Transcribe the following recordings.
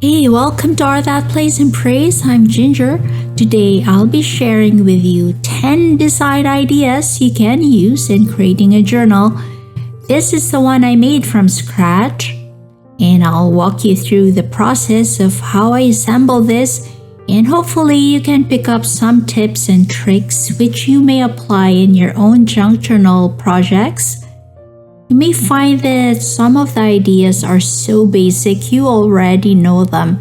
Hey, welcome to Our That Place and Praise. I'm Ginger. Today I'll be sharing with you 10 design ideas you can use in creating a journal. This is the one I made from scratch, and I'll walk you through the process of how I assemble this, and hopefully you can pick up some tips and tricks which you may apply in your own junk journal projects. You may find that some of the ideas are so basic you already know them.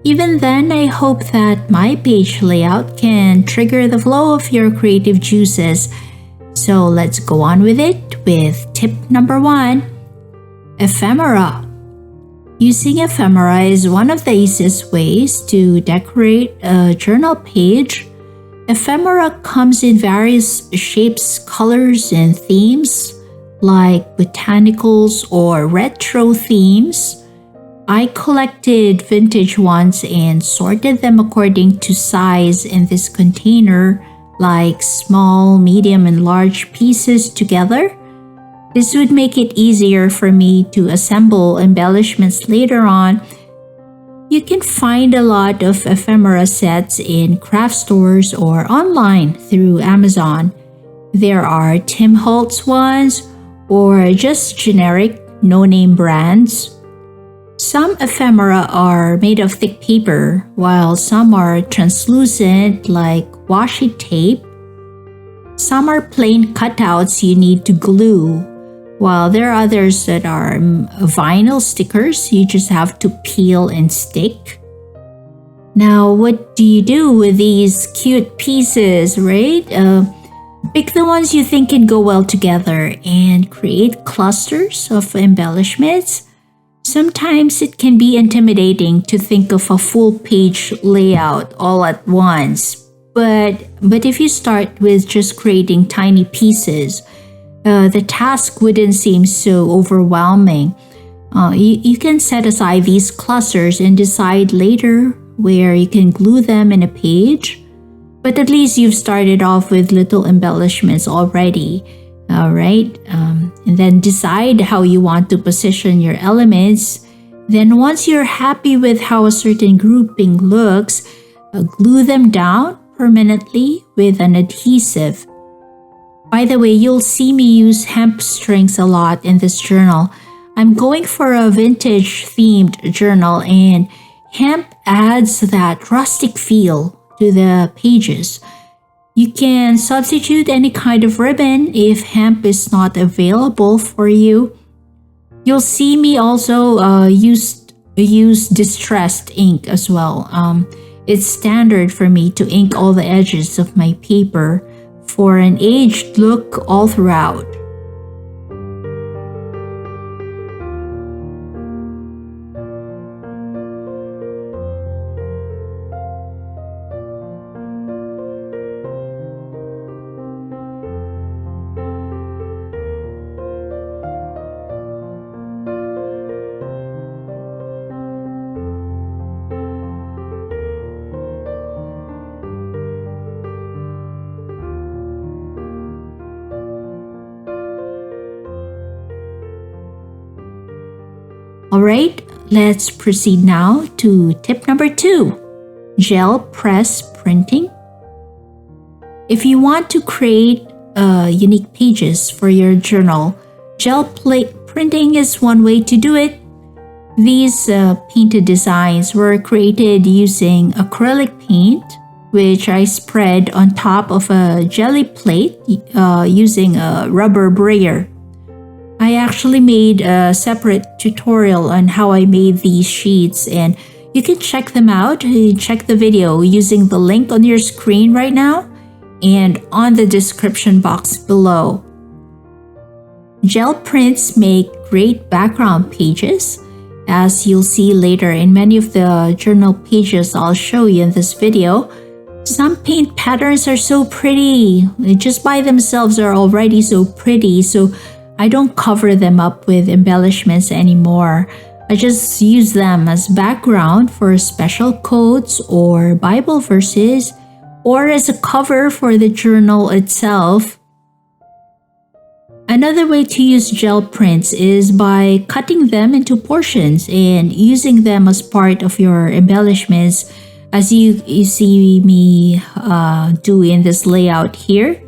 Even then, I hope that my page layout can trigger the flow of your creative juices. So let's go on with it with tip number 1, ephemera. Using ephemera is one of the easiest ways to decorate a journal page. Ephemera comes in various shapes, colors, and themes, like botanicals or retro themes. I collected vintage ones and sorted them according to size in this container, like small, medium, and large pieces together. This would make it easier for me to assemble embellishments later on. You can find a lot of ephemera sets in craft stores or online through Amazon. There are Tim Holtz ones, or just generic no-name brands. Some ephemera are made of thick paper, while some are translucent like washi tape. Some are plain cutouts you need to glue, while there are others that are vinyl stickers you just have to peel and stick. Now, what do you do with these cute pieces, right? Pick the ones you think can go well together and create clusters of embellishments. Sometimes it can be intimidating to think of a full page layout all at once, but if you start with just creating tiny pieces, the task wouldn't seem so overwhelming. You can set aside these clusters and decide later where you can glue them in a page. But at least you've started off with little embellishments already, right? And then decide how you want to position your elements. Then once you're happy with how a certain grouping looks, glue them down permanently with an adhesive. By the way, you'll see me use hemp strings a lot in this journal. I'm going for a vintage themed journal, and hemp adds that rustic feel to the pages. You can substitute any kind of ribbon if hemp is not available for you. You'll see me also use distressed ink as well. It's standard for me to ink all the edges of my paper for an aged look all throughout. Alright, let's proceed now to tip number 2, gel press printing. If you want to create unique pages for your journal, gel plate printing is one way to do it. These painted designs were created using acrylic paint, which I spread on top of a jelly plate using a rubber brayer. I actually made a separate tutorial on how I made these sheets, and you can check them out. Check the video using the link on your screen right now and on the description box below. Gel prints make great background pages, as you'll see later in many of the journal pages I'll show you in this video. Some paint patterns are so pretty. Just by themselves are already so pretty, so I don't cover them up with embellishments anymore. I just use them as background for special quotes or Bible verses, or as a cover for the journal itself. Another way to use gel prints is by cutting them into portions and using them as part of your embellishments, as you see me do in this layout here.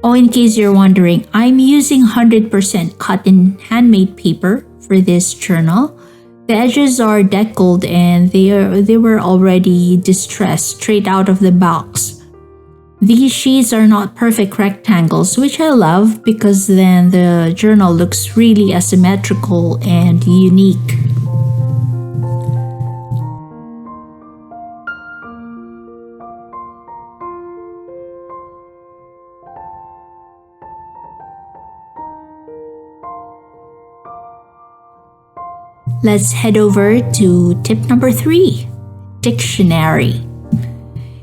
Oh, in case you're wondering, I'm using 100% cotton handmade paper for this journal. The edges are deckled and they were already distressed straight out of the box. These sheets are not perfect rectangles, which I love because then the journal looks really asymmetrical and unique. Let's head over to tip number 3, dictionary.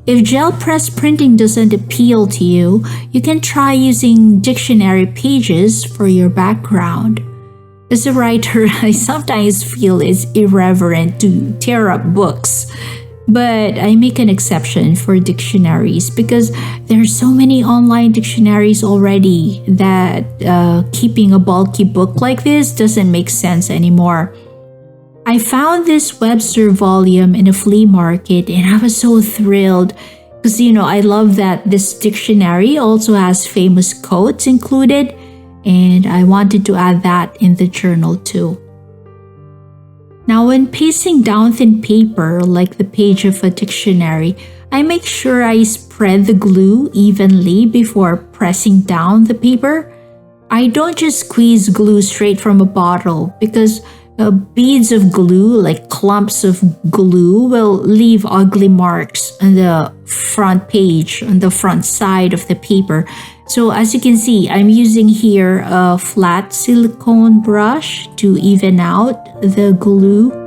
If gel press printing doesn't appeal to you, you can try using dictionary pages for your background. As a writer, I sometimes feel it's irreverent to tear up books, but I make an exception for dictionaries because there are so many online dictionaries already that keeping a bulky book like this doesn't make sense anymore. I found this Webster volume in a flea market and I was so thrilled because, I love that this dictionary also has famous quotes included, and I wanted to add that in the journal too. Now, when pasting down thin paper like the page of a dictionary, I make sure I spread the glue evenly before pressing down the paper. I don't just squeeze glue straight from a bottle because beads of glue, like clumps of glue, will leave ugly marks on the front page, on the front side of the paper. So as you can see, I'm using here a flat silicone brush to even out the glue.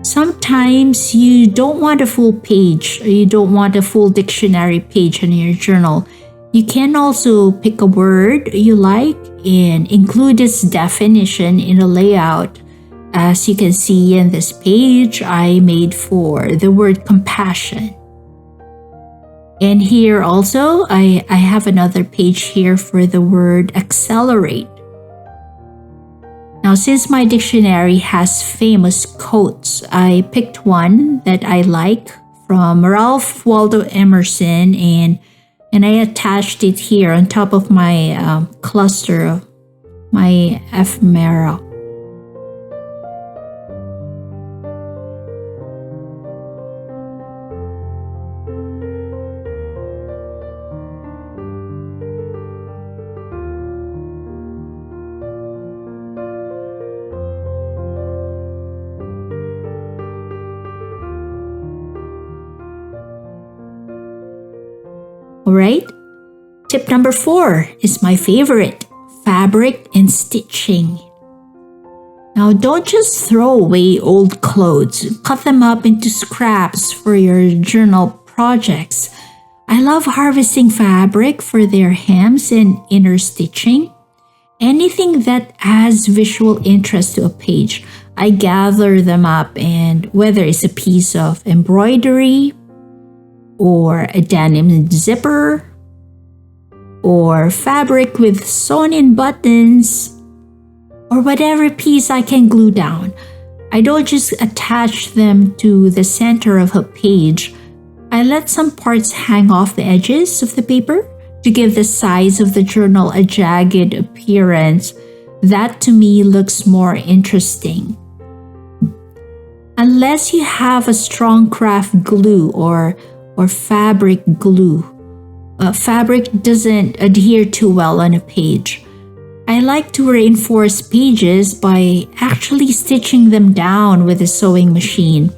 Sometimes you don't want a full page or you don't want a full dictionary page on your journal. You can also pick a word you like and include its definition in a layout. As you can see in this page, I made for the word compassion. And here also, I have another page here for the word accelerate. Now, since my dictionary has famous quotes, I picked one that I like from Ralph Waldo Emerson and I attached it here on top of my cluster, my ephemera. Alright, tip number 4 is my favorite, fabric and stitching. Now don't just throw away old clothes, cut them up into scraps for your journal projects. I love harvesting fabric for their hems and inner stitching. Anything that adds visual interest to a page, I gather them up, and whether it's a piece of embroidery, or a denim zipper, or fabric with sewn-in buttons, or whatever piece I can glue down. I don't just attach them to the center of a page. I let some parts hang off the edges of the paper to give the sides of the journal a jagged appearance. That to me looks more interesting. Unless you have a strong craft glue or fabric glue, fabric doesn't adhere too well on a page. I like to reinforce pages by actually stitching them down with a sewing machine.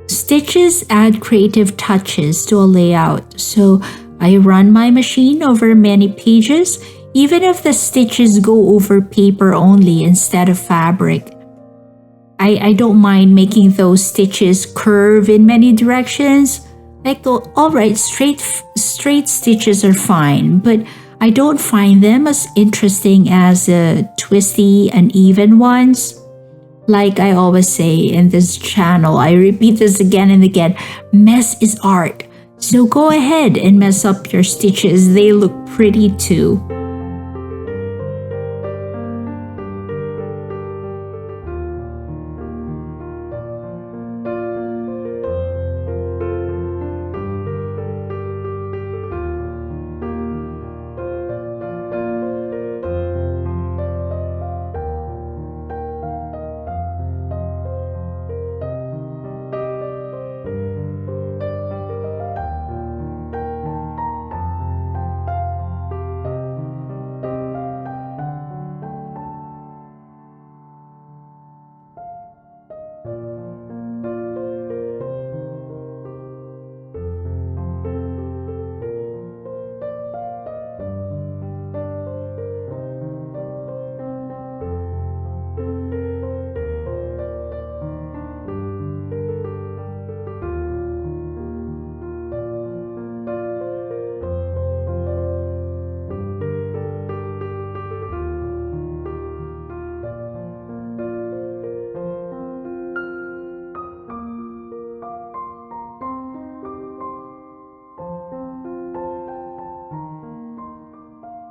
Stitches add creative touches to a layout, so I run my machine over many pages, even if the stitches go over paper only instead of fabric. I don't mind making those stitches curve in many directions. Like, alright, straight stitches are fine, but I don't find them as interesting as twisty, uneven ones. Like I always say in this channel, I repeat this again and again, mess is art. So go ahead and mess up your stitches. They look pretty too.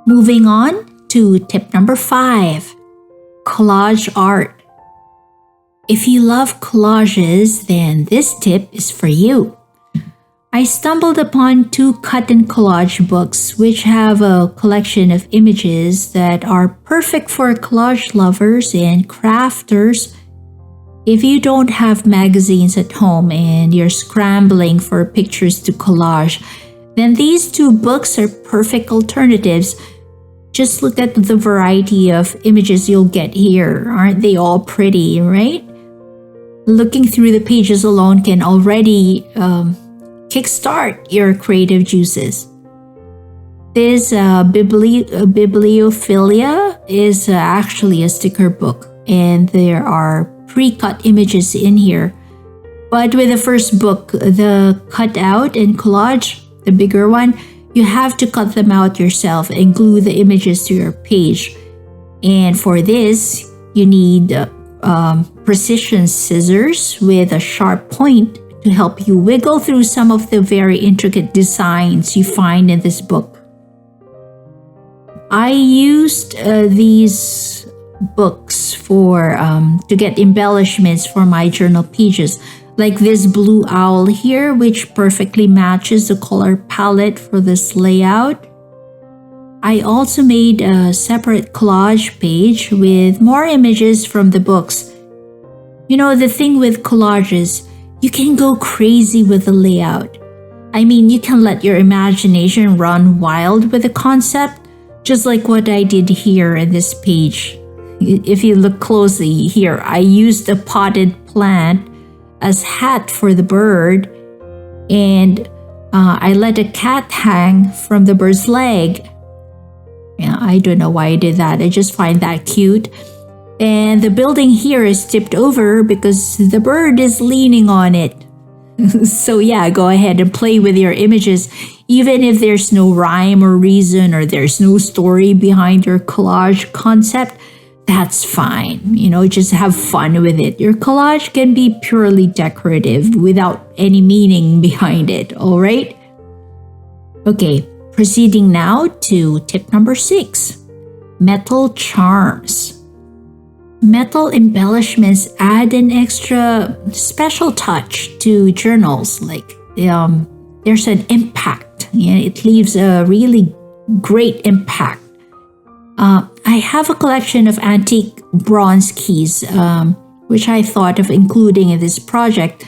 Moving on to tip number 5, collage art. If you love collages, then this tip is for you. I stumbled upon 2 cut and collage books which have a collection of images that are perfect for collage lovers and crafters. If you don't have magazines at home and you're scrambling for pictures to collage, then these 2 books are perfect alternatives. Just look at the variety of images you'll get here. Aren't they all pretty, right? Looking through the pages alone can already kickstart your creative juices. This Bibliophilia is actually a sticker book, and there are pre-cut images in here. But with the first book, the cutout and collage, the bigger one, you have to cut them out yourself and glue the images to your page. And for this, you need precision scissors with a sharp point to help you wiggle through some of the very intricate designs you find in this book. I used these books to get embellishments for my journal pages, like this blue owl here, which perfectly matches the color palette for this layout. I also made a separate collage page with more images from the books. You know, the thing with collages, you can go crazy with the layout. I mean, you can let your imagination run wild with the concept, just like what I did here in this page. If you look closely here, I used a potted plant as hat for the bird, and I let a cat hang from the bird's leg. Yeah, I don't know why I did that. I just find that cute. And the building here is tipped over because the bird is leaning on it. So yeah, go ahead and play with your images. Even if there's no rhyme or reason or there's no story behind your collage concept, that's fine. You know, just have fun with it. Your collage can be purely decorative without any meaning behind it, all right? Okay, proceeding now to tip number 6, metal charms. Metal embellishments add an extra special touch to journals. Like there's an impact. It leaves a really great impact. I have a collection of antique bronze keys, which I thought of including in this project.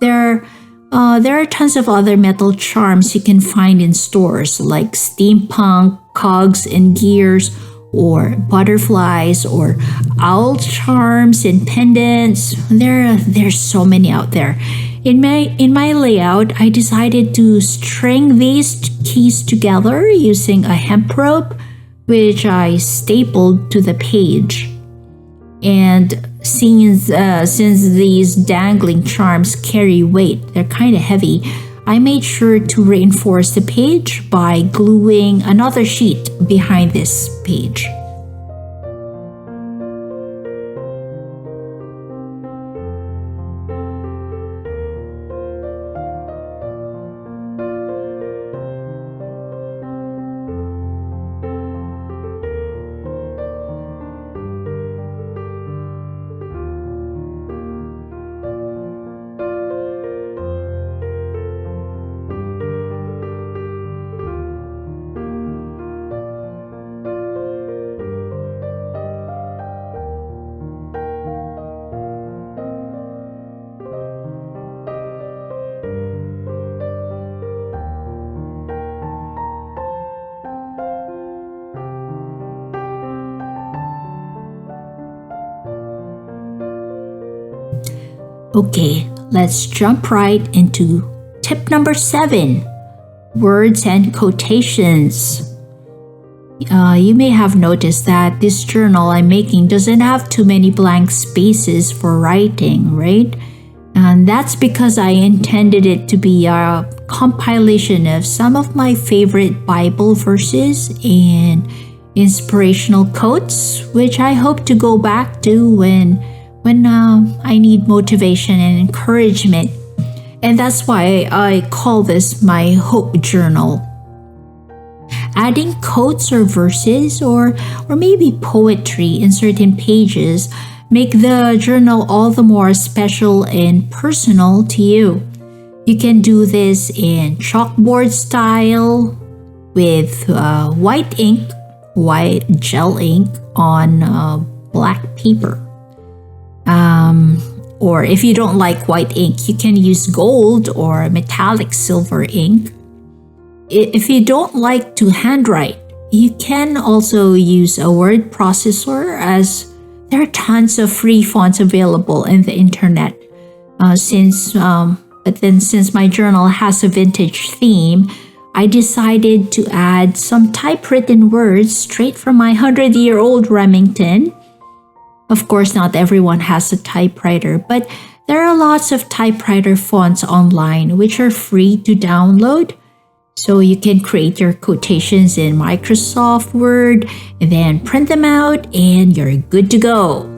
There are tons of other metal charms you can find in stores, like steampunk, cogs and gears, or butterflies, or owl charms and pendants. There's so many out there. In my layout, I decided to string these keys together using a hemp rope, which I stapled to the page. And since these dangling charms carry weight, they're kind of heavy, I made sure to reinforce the page by gluing another sheet behind this page. Okay, let's jump right into tip number 7, words and quotations. You may have noticed that this journal I'm making doesn't have too many blank spaces for writing, right? And that's because I intended it to be a compilation of some of my favorite Bible verses and inspirational quotes, which I hope to go back to when I need motivation and encouragement. And that's why I call this my hope journal. Adding quotes or verses or maybe poetry in certain pages make the journal all the more special and personal to you. You can do this in chalkboard style with white gel ink on black paper. Or if you don't like white ink, you can use gold or metallic silver ink. If you don't like to handwrite, you can also use a word processor, as there are tons of free fonts available in the internet. Since my journal has a vintage theme, I decided to add some typewritten words straight from my 100-year-old Remington. Of course, not everyone has a typewriter, but there are lots of typewriter fonts online which are free to download. So you can create your quotations in Microsoft Word and then print them out and you're good to go.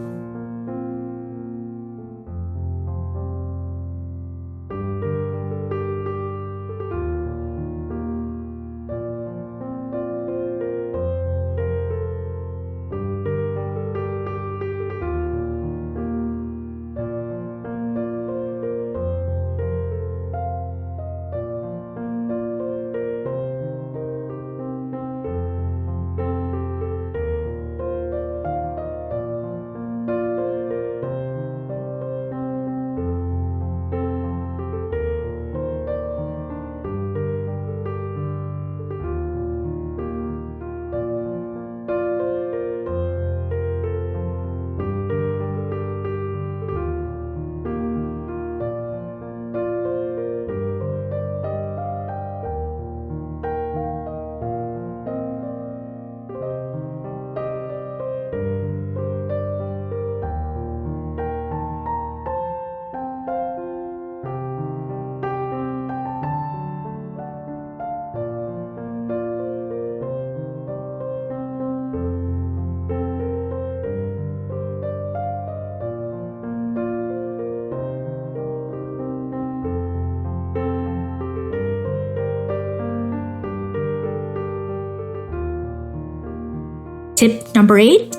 Tip number 8,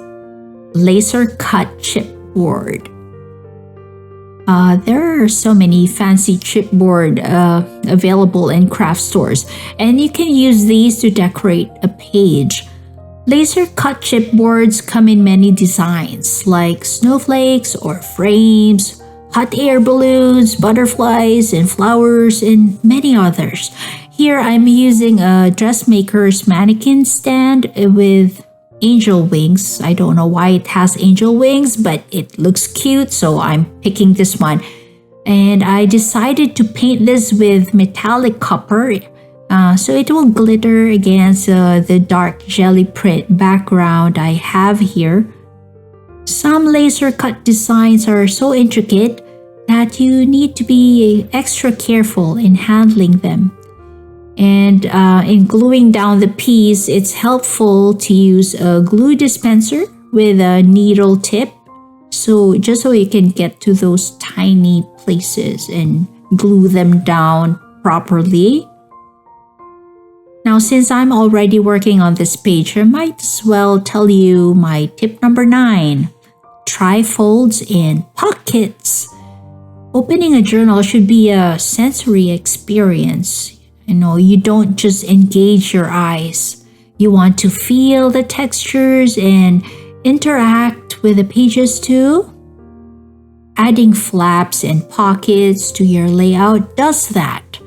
laser cut chipboard. There are so many fancy chipboard available in craft stores, and you can use these to decorate a page. Laser cut chipboards come in many designs like snowflakes or frames, hot air balloons, butterflies, and flowers, and many others. Here I'm using a dressmaker's mannequin stand with angel wings. I don't know why it has angel wings, but it looks cute, so I'm picking this one. And I decided to paint this with metallic copper, so it will glitter against the dark jelly print background I have here. Some laser cut designs are so intricate that you need to be extra careful in handling them. And in gluing down the piece, it's helpful to use a glue dispenser with a needle tip, so you can get to those tiny places and glue them down properly. Now, since I'm already working on this page, I might as well tell you my tip number 9, trifolds and pockets. Opening a journal should be a sensory experience. You don't just engage your eyes. You want to feel the textures and interact with the pages too. Adding flaps and pockets to your layout does that.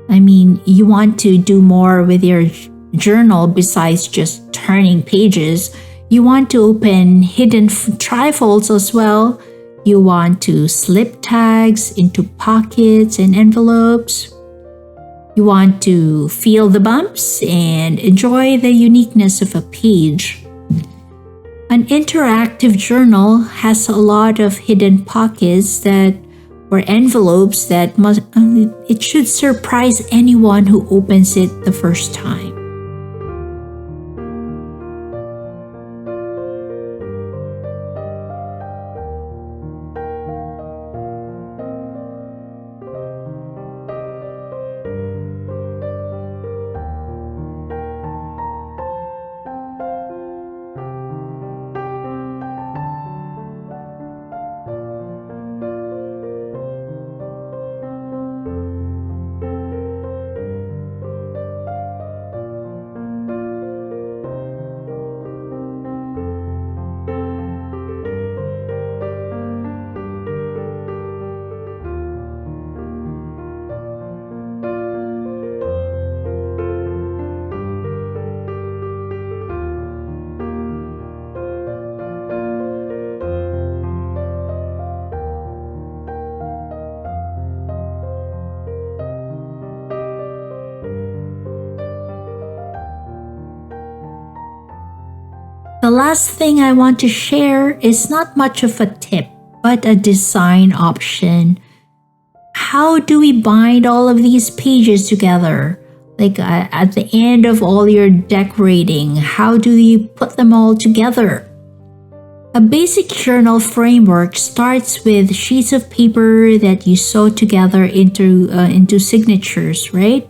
You want to do more with your journal besides just turning pages. You want to open hidden trifolds as well. You want to slip tags into pockets and envelopes. You want to feel the bumps and enjoy the uniqueness of a page. An interactive journal has a lot of hidden pockets or envelopes that it should surprise anyone who opens it the first time. The last thing I want to share is not much of a tip, but a design option. How do we bind all of these pages together? Like at the end of all your decorating, how do you put them all together? A basic journal framework starts with sheets of paper that you sew together into signatures, right?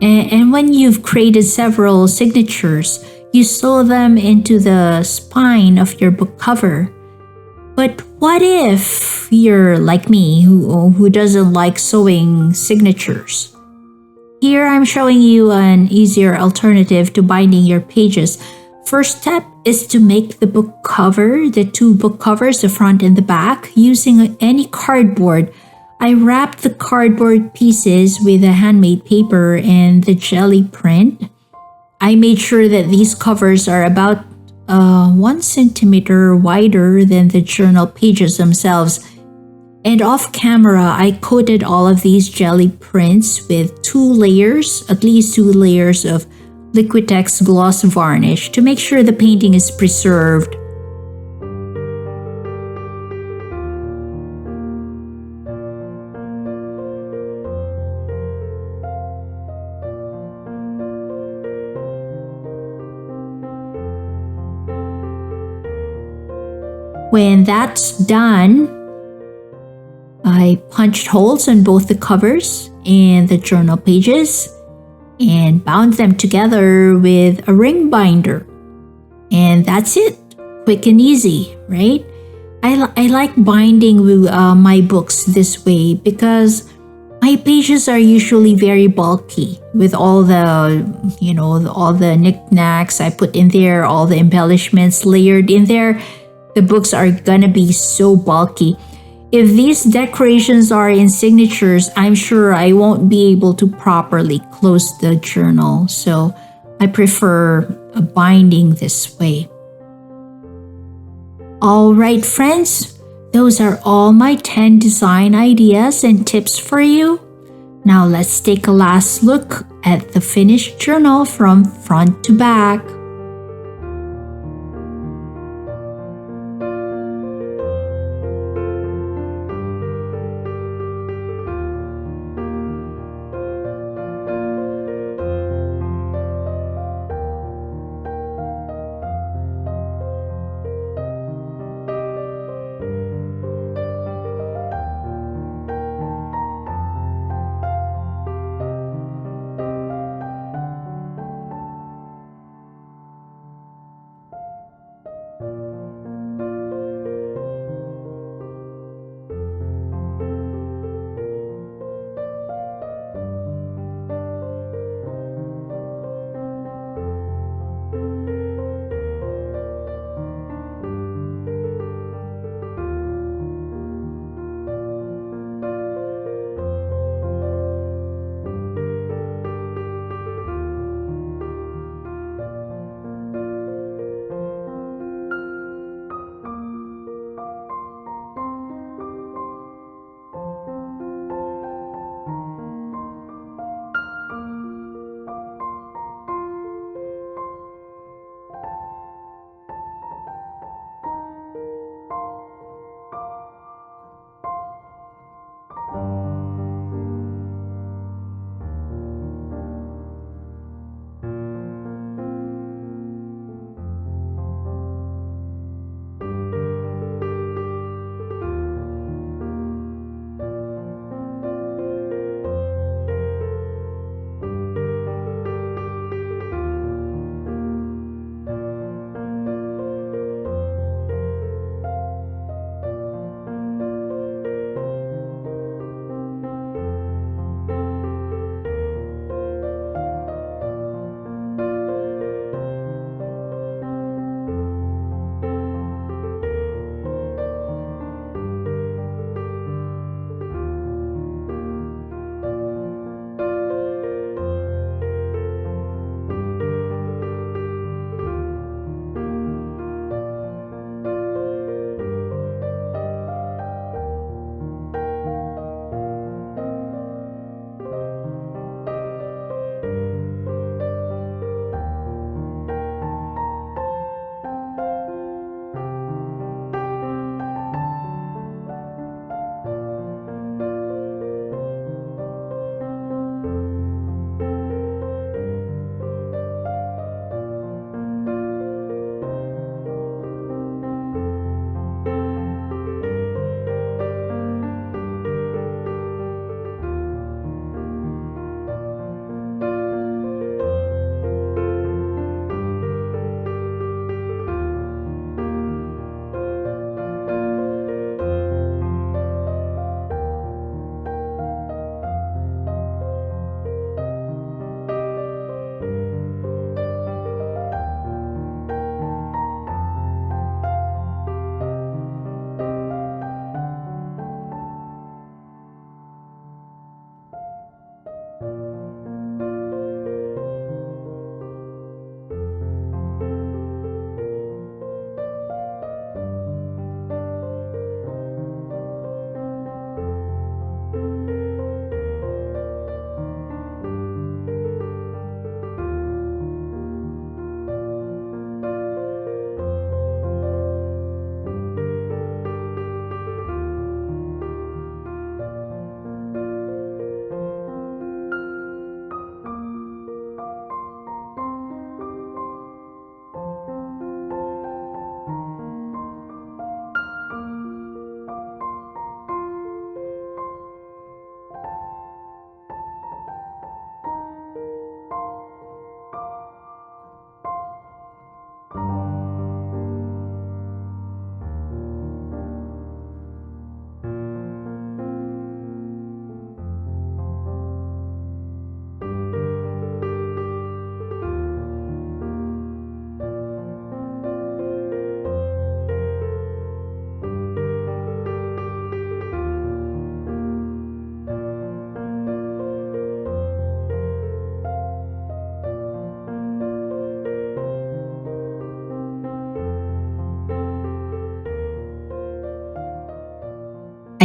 And when you've created several signatures, you sew them into the spine of your book cover. But what if you're like me, who doesn't like sewing signatures? Here I'm showing you an easier alternative to binding your pages. First step is to make the book cover, the two book covers, the front and the back, using any cardboard. I wrapped the cardboard pieces with a handmade paper and the Gelli print. I made sure that these covers are about 1 centimeter wider than the journal pages themselves. And off camera, I coated all of these Gelli prints with at least two layers of Liquitex gloss varnish to make sure the painting is preserved. When that's done, I punched holes on both the covers and the journal pages and bound them together with a ring binder. And that's it. Quick and easy, right? I like binding my books this way because my pages are usually very bulky with all the knickknacks I put in there, all the embellishments layered in there. The books are gonna be so bulky. If these decorations are in signatures, I'm sure I won't be able to properly close the journal, so I prefer a binding this way. All right, friends, those are all my 10 design ideas and tips for you. Now let's take a last look at the finished journal from front to back.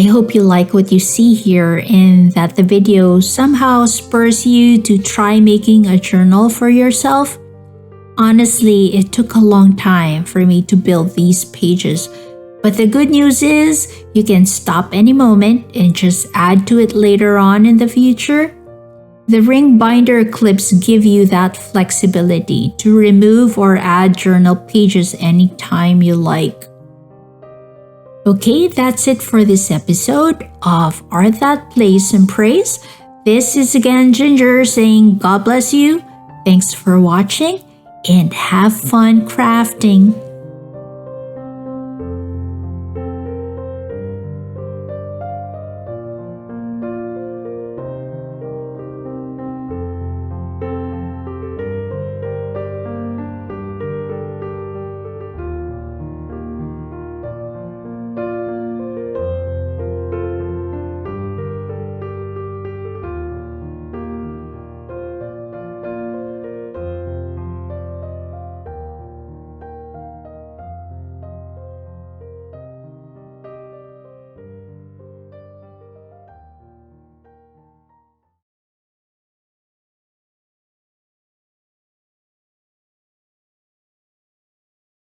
I hope you like what you see here and that the video somehow spurs you to try making a journal for yourself. Honestly, it took a long time for me to build these pages, but the good news is you can stop any moment and just add to it later on in the future. The ring binder clips give you that flexibility to remove or add journal pages anytime you like. Okay, that's it for this episode of Art That Plays and Prays. This is again Ginger saying God bless you. Thanks for watching and have fun crafting.